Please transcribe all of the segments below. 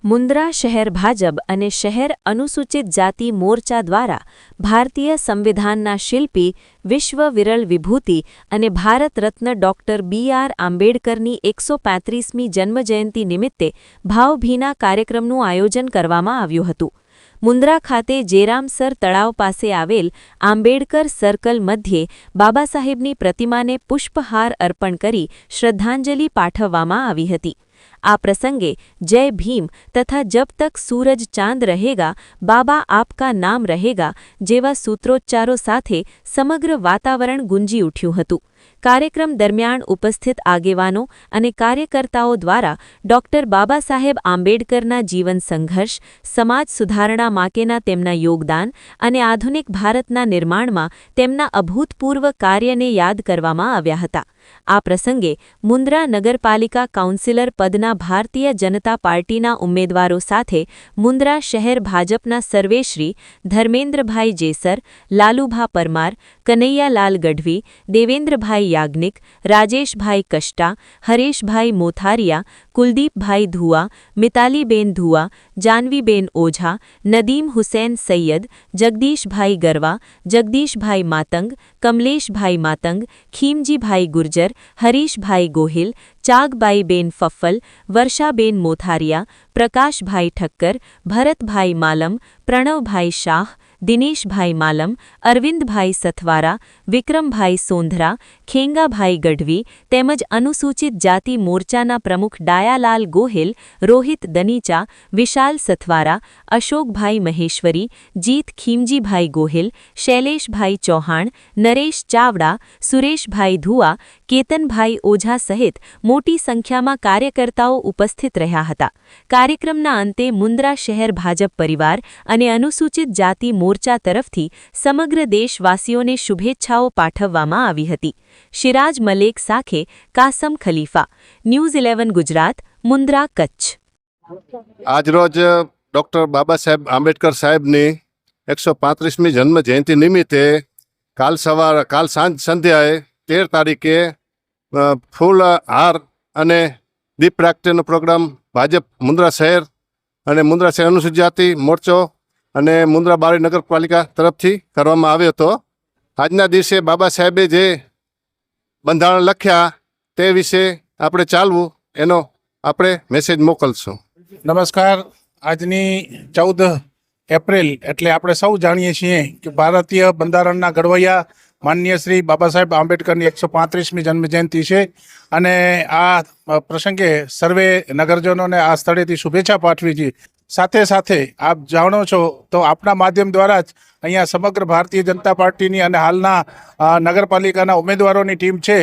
મુન્દ્રા શહેર ભાજપ અને શહેર અનુસૂચિત જાતિ મોરચા દ્વારા ભારતીય સંવિધાનના શિલ્પી, વિશ્વ વિરલ વિભૂતિ અને ભારત રત્ન ડોક્ટર બી.આર. આંબેડકરની 135મી જન્મજયંતિ નિમિત્તે ભાવભીના કાર્યક્રમનું આયોજન કરવામાં આવ્યું હતું. મુન્દ્રા ખાતે જેરામસર તળાવ પાસે આવેલ આંબેડકર સર્કલ મધ્યે બાબાસાહેબની પ્રતિમાને પુષ્પહાર અર્પણ કરી શ્રદ્ધાંજલિ પાઠવવામાં આવી હતી. આ પ્રસંગે જય ભીમ તથા જબ તક સૂરજ ચાંદ रहेगा, બાબા આપકા નામ रहेगा જેવા સૂત્રોચ્ચારો સાથે સમગ્ર વાતાવરણ ગુંજી ઉઠ્યું હતું. કાર્યક્રમ દરમિયાન ઉપસ્થિત આગેવાનો અને કાર્યકર્તાઓ દ્વારા ડોક્ટર બાબાસાહેબ આંબેડકરના જીવન સંઘર્ષ, સમાજ સુધારણા માટેના તેમના યોગદાન અને આધુનિક ભારતના નિર્માણમાં તેમના અભૂતપૂર્વ કાર્યને યાદ કરવામાં આવ્યા હતા. આ પ્રસંગે મુન્દ્રા નગરપાલિકા કાઉન્સિલર પદના ભારતીય જનતા પાર્ટીના ઉમેદવારો સાથે મુન્દ્રા શહેર ભાજપના સર્વેશ્રી ધર્મેન્દ્રભાઈ જેસર, લાલુભા પરમાર, કનૈયાલાલ ગઢવી, દેવેન્દ્રભાઈ યાજ્ઞિક, રાજેશભાઈ કષ્ટા, હરેશભાઈ મોથારિયા, કુલદીપભાઈ ધુઆ, મિતાલીબેન ધુઆ, જાનવીબેન ઓઝા, નદીમ હુસૈન સૈયદ, જગદીશભાઈ ગરવા, જગદીશભાઈ માતંગ, કમલેશભાઈ માતંગ, ખીમજીભાઈ ગુર્જર, હરીશભાઈ ગોહિલ, ચાગબાઈબેન ફફ્ફલ, વર્ષાબેન મોથારિયા, પ્રકાશભાઈ ઠક્કર, ભરતભાઈ માલમ, પ્રણવભાઈ શાહ, દિનેશભાઈ માલમ, અરવિંદભાઈ સથવારા, વિક્રમભાઈ સોંધરા, ખેંગાભાઈ ગઢવી તેમજ અનુસૂચિત જાતિ મોરચાના પ્રમુખ ડાયાલાલ ગોહિલ, રોહિત દનીચા, વિશાલ સથવારા, અશોકભાઈ મહેશ્વરી, જીત ખીમજીભાઈ ગોહિલ, શૈલેષભાઈ ચૌહાણ, નરેશ ચાવડા, સુરેશભાઈ ધુઆ, કેતનભાઈ ઓઝા સહિત મોટી સંખ્યામાં કાર્યકર્તાઓ ઉપસ્થિત રહ્યા હતા. કાર્યક્રમના અંતે મુન્દ્રા શહેર ભાજપ પરિવાર અને અનુસૂચિત જાતિ મોરચા તરફથી સમગ્ર દેશવાસીઓને શુભેચ્છાઓ પાઠવવામાં આવી હતી. શિરાજ મલેક સાથે કાસમ ખલીફા, ન્યૂઝ 11 ગુજરાત, મુન્દ્રા, કચ્છ. આજરોજ ડૉક્ટર બાબા સાહેબ આંબેડકર સાહેબની 135મી જન્મ જયંતિ નિમિત્તે કાલ સાંજ સંધ્યાએ 13 તારીખે ફૂલ હાર અને દીપ પ્રાગટ્યનો પ્રોગ્રામ ભાજપ મુન્દ્રા શહેર અને મુન્દ્રા શહેર અનુસૂચિત જાતિ મોરચો અને મુન્દ્રા બારી નગરપાલિકા તરફથી કરવામાં આવ્યો હતો. આજના દિવસે બાબા સાહેબે જે બંધારણ લખ્યા તે વિશે આપણે ચાલવું એનો આપણે મેસેજ મોકલશું. નમસ્કાર. આજની 14 એપ્રિલ એટલે આપણે સૌ જાણીએ છીએ કે ભારતીય બંધારણના ઘડવૈયા માનનીય શ્રી બાબા સાહેબ આંબેડકરની 135મી જન્મજયંતિ છે અને આ પ્રસંગે સર્વે નગરજનોને આ સ્થળેથી શુભેચ્છા પાઠવી છે. સાથે સાથે આપ જાણો છો તો આપના માધ્યમ દ્વારા જ અહીંયા સમગ્ર ભારતીય જનતા પાર્ટીની અને હાલના નગરપાલિકાના ઉમેદવારોની ટીમ છે.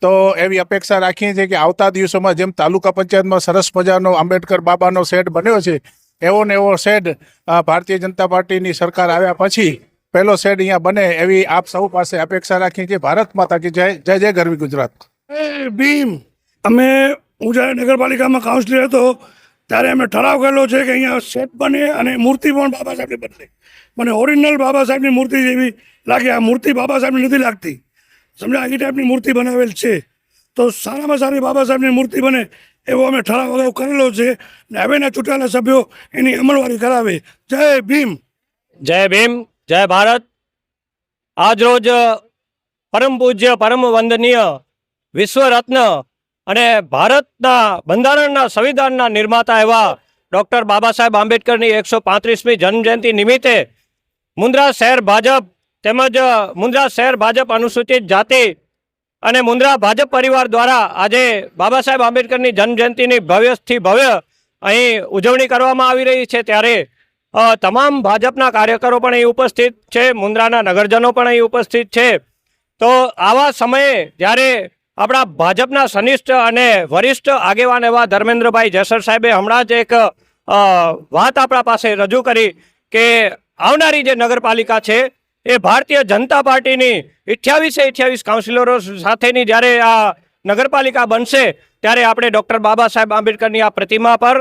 તો એવી અપેક્ષા રાખીએ છીએ કે આવતા દિવસોમાં જેમ તાલુકા પંચાયતમાં સરસ મજાનો આંબેડકર બાબાનો શેડ બન્યો છે એવો ને એવો શેડ ભારતીય જનતા પાર્ટીની સરકાર આવ્યા પછી પહેલો શેડ અહીંયા બને એવી આપ સૌ પાસે અપેક્ષા રાખીએ છીએ. ભારત માતા કી જય. જય જય ગરવી ગુજરાત. ભીમ. હું જ્યારે નગરપાલિકામાં કાઉન્સિલર હતો ત્યારે અમે ઠરાવ કરેલો છે કે અહીંયા શેડ બને અને મૂર્તિ પણ બાબા સાહેબની બદલે. મને ઓરિજિનલ બાબા સાહેબની મૂર્તિ જેવી લાગે. આ મૂર્તિ બાબા સાહેબની નથી લાગતી. સમજા, એ ટાઈપની મૂર્તિ બનાવેલ છે. તો સારામાં સારી બાબા સાહેબની મૂર્તિ બને એવો અમે ઠરાવ અગાઉ કરેલો છે ને હવેના ચૂંટાયેલા સભ્યો એની અમલવારી કરાવે. જય ભીમ. જય ભીમ, જય ભારત. આજરોજ પરમ પૂજ્ય પરમ વંદનીય વિશ્વ રત્ન અને ભારતના બંધારણના સંવિધાનના નિર્માતા એવા ડૉક્ટર બાબા સાહેબ આંબેડકરની 135મી જન્મજયંતિ નિમિત્તે મુન્દ્રા શહેર ભાજપ તેમજ મુન્દ્રા શહેર ભાજપ અનુસૂચિત જાતિ અને મુન્દ્રા ભાજપ પરિવાર દ્વારા આજે બાબા સાહેબ આંબેડકરની જન્મજયંતિની ભવ્યથી ભવ્ય અહીં ઉજવણી કરવામાં આવી રહી છે. ત્યારે તમામ ભાજપના કાર્યકરો પણ અહીં ઉપસ્થિત છે, મુન્દ્રાના નગરજનો પણ અહીં ઉપસ્થિત છે. તો આવા સમયે જ્યારે આપણા ભાજપના સનિષ્ઠ અને વરિષ્ઠ આગેવાન એવા ધર્મેન્દ્રભાઈ જેસર સાહેબે હમણાં જ એક વાત આપણા પાસે રજૂ કરી કે આવનારી જે નગરપાલિકા છે એ ભારતીય જનતા પાર્ટીની 28 કાઉન્સિલરો સાથેની જ્યારે આ નગરપાલિકા બનશે ત્યારે આપણે ડૉક્ટર બાબા સાહેબ આંબેડકરની આ પ્રતિમા પર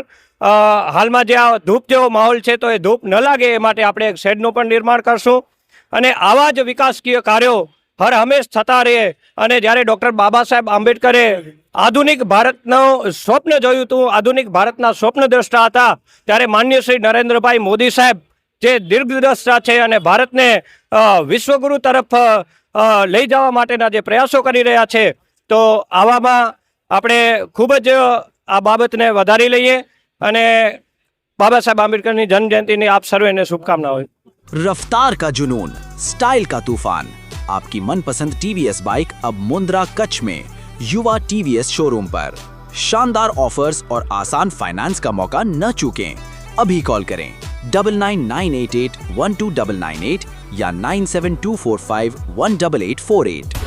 હાલમાં જે આ ધૂપ જેવો માહોલ છે તો એ ધૂપ ન લાગે એ માટે આપણે એક શેડનું પણ નિર્માણ કરશું અને આવા જ વિકાસકીય કાર્યો હર હંમેશ થતા રહે. અને જ્યારે ડૉક્ટર બાબા સાહેબ આંબેડકરે આધુનિક ભારતનું સ્વપ્ન જોયું હતું, આધુનિક ભારતના સ્વપ્નદ્રષ્ટા હતા, ત્યારે માનનીય શ્રી નરેન્દ્રભાઈ મોદી સાહેબ જે દીર્ઘદ્રષ્ટા છે અને ભારતને વિશ્વગુરુ તરફ લઈ જવા માટેના જે પ્રયાસો કરી રહ્યા છે, તો આવામાં આપણે ખૂબ જ આ બાબતને વધારી લઈએ અને બાબા સાહેબ આંબેડકરની જન્મજયંતિની આપ સર્વેને શુભકામનાઓ. रफ्तार का जुनून, स्टाइल का तूफान, आपकी मनपसंद टीवीएस बाइक अब मुंद्रा कच्छ में युवा टीवीएस शोरूम पर. शानदार ऑफर्स और आसान फाइनेंस का मौका न चूकें. अभी कॉल करें 9998812998 या 9724518848.